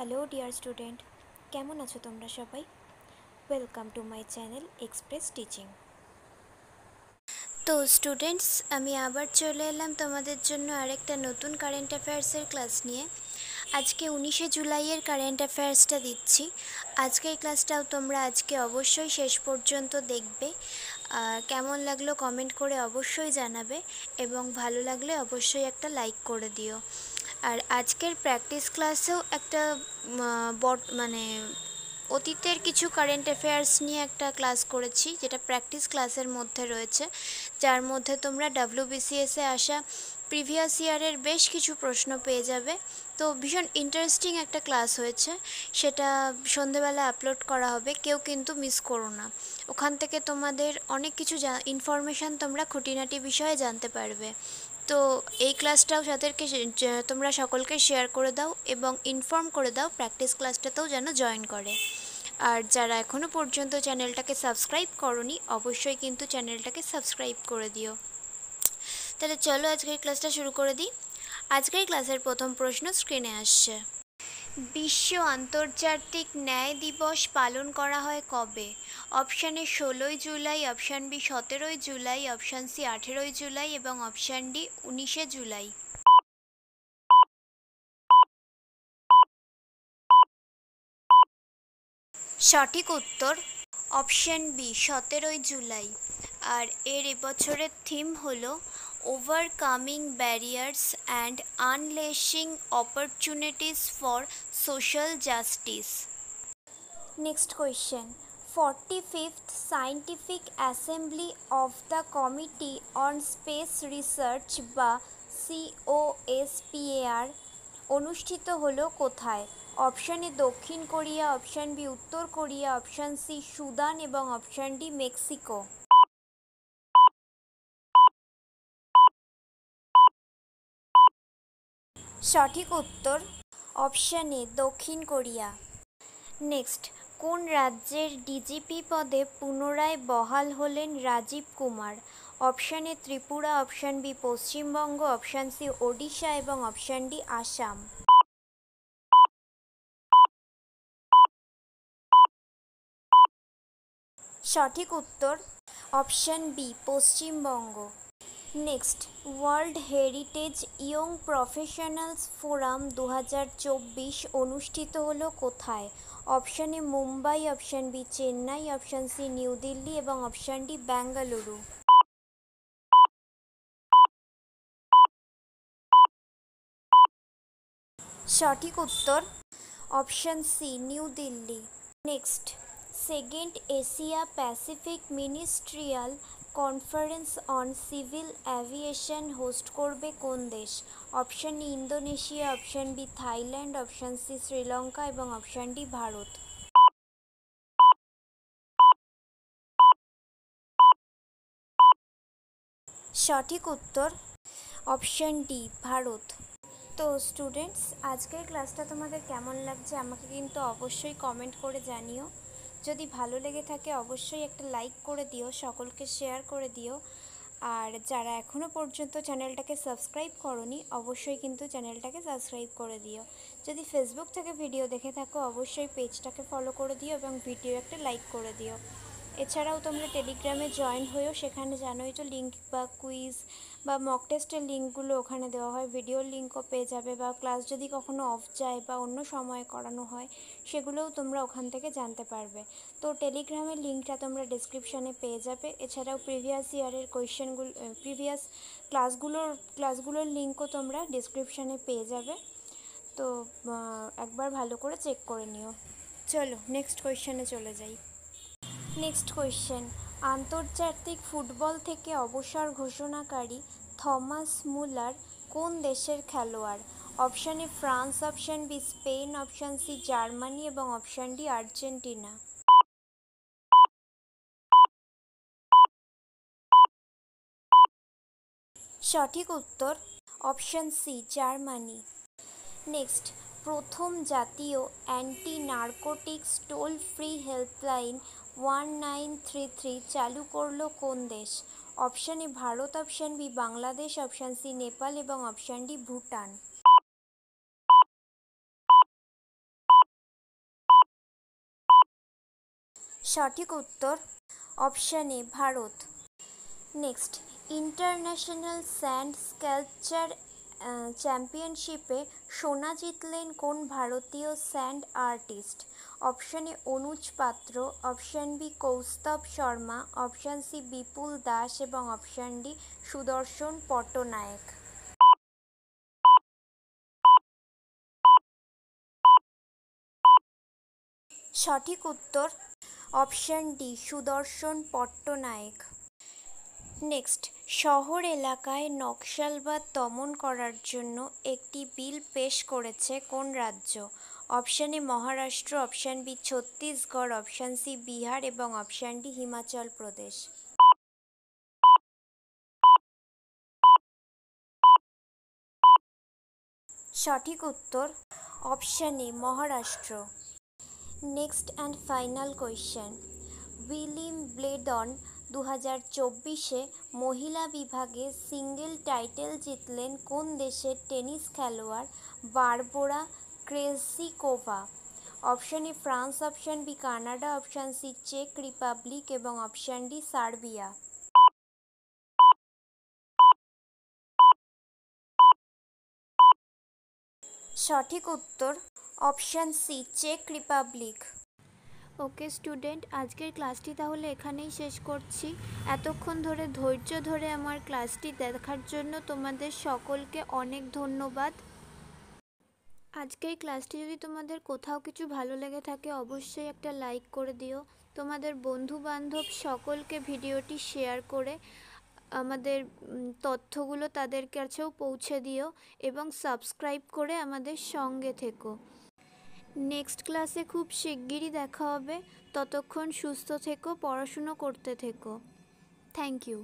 Hello dear student, কেমন আছো তোমরা সবাই? Welcome to my channel express teaching. তো স্টুডেন্টস, আমি আবার চলে এলাম তোমাদের জন্য আরেকটা নতুন কারেন্ট অ্যাফেয়ার্সের ক্লাস নিয়ে। আজকে 19শে জুলাইয়ের কারেন্ট অ্যাফেয়ার্সটা দিচ্ছি। আজকের ক্লাসটাও তোমরা আজকে অবশ্যই শেষ পর্যন্ত দেখবে। কেমন লাগলো কমেন্ট করে অবশ্যই জানাবে, এবং ভালো লাগলে অবশ্যই একটা লাইক করে দিও। আর আজকের প্র্যাকটিস ক্লাসেও একটা মানে অতীতের কিছু কারেন্ট অ্যাফেয়ার্স নিয়ে একটা ক্লাস করেছি, যেটা প্র্যাকটিস ক্লাসের মধ্যে রয়েছে, যার মধ্যে তোমরা ডাব্লিউবিসিএসে আসা প্রিভিয়াস ইয়ারের বেশ কিছু প্রশ্ন পেয়ে যাবে। তো ভীষণ ইন্টারেস্টিং একটা ক্লাস হয়েছে, সেটা সন্ধেবেলা আপলোড করা হবে, কেউ কিন্তু মিস করো না। ওখান থেকে তোমাদের অনেক কিছু ইনফরমেশান তোমরা খুঁটিনাটি বিষয়ে জানতে পারবে। তো এই ক্লাসটাও যাদেরকে তোমরা সকলকে শেয়ার করে দাও এবং ইনফর্ম করে দাও প্র্যাকটিস ক্লাসটাতেও যেন জয়েন করে। আর যারা এখনও পর্যন্ত চ্যানেলটাকে সাবস্ক্রাইব করোনি, অবশ্যই কিন্তু চ্যানেলটাকে সাবস্ক্রাইব করে দিও। তাহলে চলো আজকের ক্লাসটা শুরু করে দিই। আজকের ক্লাসের প্রথম প্রশ্ন স্ক্রিনে আসছে। বিশ্ব আন্তর্জাতিক ন্যায় দিবস পালন করা হয় কবে? অপশান এ 16ই জুলাই, অপশান বি 17ই জুলাই, অপশান সি 18ই জুলাই এবং অপশান ডি 19শে জুলাই। সঠিক উত্তর অপশান বি 17ই জুলাই। আর এর এবছরের থিম হলো overcoming barriers and unleashing opportunities for social justice. Next question. 45th scientific assembly of the committee on space research বা COSPAR অনুষ্ঠিত হলো কোথায়? অপশান এ দক্ষিণ কোরিয়া, অপশান বি উত্তর কোরিয়া, অপশান সি সুদান এবং অপশান ডি মেক্সিকো। সঠিক উত্তর option A দক্ষিণ কোরিয়া। নেক্সট, কোন রাজ্যের ডিজিপি পদে পুনরায় বহাল হলেন Rajiv Kumar? Option A Tripura, option B Paschimbanga, option C Odisha এবং অপশান ডি আসাম। সঠিক উত্তর option B Paschimbanga. Next, world heritage young professionals forum 2024 অনুষ্ঠিত হলো কোথায়? Option A Mumbai, option B Chennai, option C New Delhi এবং অপশান ডি বেঙ্গালুরু। সঠিক উত্তর option C New Delhi. Next, second Asia Pacific ministerial conference on civil aviation host করবে কোন দেশ? Option E Indonesia, option B Thailand, option C Sri Lanka এবং অপশান ডি ভারত। সঠিক উত্তর option D Bharat. তো স্টুডেন্টস, আজকের ক্লাসটা তোমাদের কেমন লাগছে আমাকে কিন্তু অবশ্যই কমেন্ট করে জানিও। যদি ভালো লেগে থাকে অবশ্যই একটা লাইক করে দিও, সকলকে শেয়ার করে দিও। আর যারা এখনও পর্যন্ত চ্যানেলটাকে সাবস্ক্রাইব করোনি, অবশ্যই কিন্তু চ্যানেলটাকে সাবস্ক্রাইব করে দিও। যদি ফেসবুক থেকে ভিডিও দেখে থাকো অবশ্যই পেজটাকে ফলো করে দিও এবং ভিডিও একটা লাইক করে দিও। এছাড়াও তোমরা টেলিগ্রামে জয়েন হয়েও, সেখানে জানোই তো লিঙ্ক বা কুইজ বা মক টেস্টের লিঙ্কগুলো ওখানে দেওয়া হয়, ভিডিওর লিঙ্কও পেয়ে যাবে, বা ক্লাস যদি কখনো অফ যায় বা অন্য সময়ে করানো হয় সেগুলোও তোমরা ওখান থেকে জানতে পারবে। তো টেলিগ্রামের লিঙ্কটা তোমরা ডিসক্রিপশানে পেয়ে যাবে। এছাড়াও প্রিভিয়াস ইয়ারের কোয়েশ্চেনগুলো, প্রিভিয়াস ক্লাসগুলোর লিঙ্কও তোমরা ডিসক্রিপশানে পেয়ে যাবে। তো একবার ভালো করে চেক করে নিও। চলো নেক্সট কোয়েশ্চেনে চলে যাই। Next question. আন্তর্জাতিক ফুটবল থেকে অবসর ঘোষণাকারী থমাস মুলার কোন দেশের খেলোয়াড়? Option A France, option B Spain, option C Germany এবং অপশান ডি আর্জেন্টিনা। সঠিক উত্তর অপশান সি জার্মানি। নেক্সট, প্রথম জাতীয় anti narcotics toll free helpline 1933 চালু করলো কোন দেশ? Option A Bharat, option B Bangladesh, option C Nepal এবং অপশান ডি ভুটান। সঠিক উত্তর option A Bharat. Next, international sand sculpture চ্যাম্পিয়নশিপে সোনা জিতলেন কোন ভারতীয় sand artist? Option A Anuj Patra, option B Kaustav Sharma, option C বিপুল দাস এবং অপশান ডি সুদর্শন পট্টনায়েক। সঠিক উত্তর অপশান ডি সুদর্শন পট্টনায়েক। নেক্সট, শহর এলাকায় নকশালবাদ দমন করার জন্য একটি বিল পেশ করেছে কোন রাজ্য? Option A Maharashtra, option B Chhattisgarh, option C Bihar এবং অপশান ডি হিমাচল প্রদেশ। সঠিক উত্তর option A Maharashtra. Next and final question, Wimbledon 2024-এ মহিলা বিভাগে সিঙ্গেল টাইটেল জিতলেন কোন দেশের টেনিস খেলোয়াড় Barbora Krejcikova? Option A France, option B Canada, option C চেক রিপাবলিক এবং অপশান ডি সার্বিয়া। সঠিক উত্তর অপশান সি চেক রিপাবলিক। ওকে স্টুডেন্ট, আজকের ক্লাসটি তাহলে এখানেই শেষ করছি। এতক্ষণ ধরে ধৈর্য ধরে আমার ক্লাসটি দেখার জন্য তোমাদের সকলকে অনেক ধন্যবাদ। আজকের ক্লাসটি যদি তোমাদের কোথাও কিছু ভালো লেগে থাকে অবশ্যই একটা লাইক করে দিও। তোমাদের বন্ধু বান্ধব সকলকে ভিডিওটি শেয়ার করে আমাদের তথ্যগুলো তাদের কাছেও পৌঁছে দিও এবং সাবস্ক্রাইব করে আমাদের সঙ্গে থেকো। নেক্সট ক্লাসে খুব শিগগিরই দেখা হবে। ততক্ষণ সুস্থ থেকো, পড়াশুনো করতে থেকো। Thank you.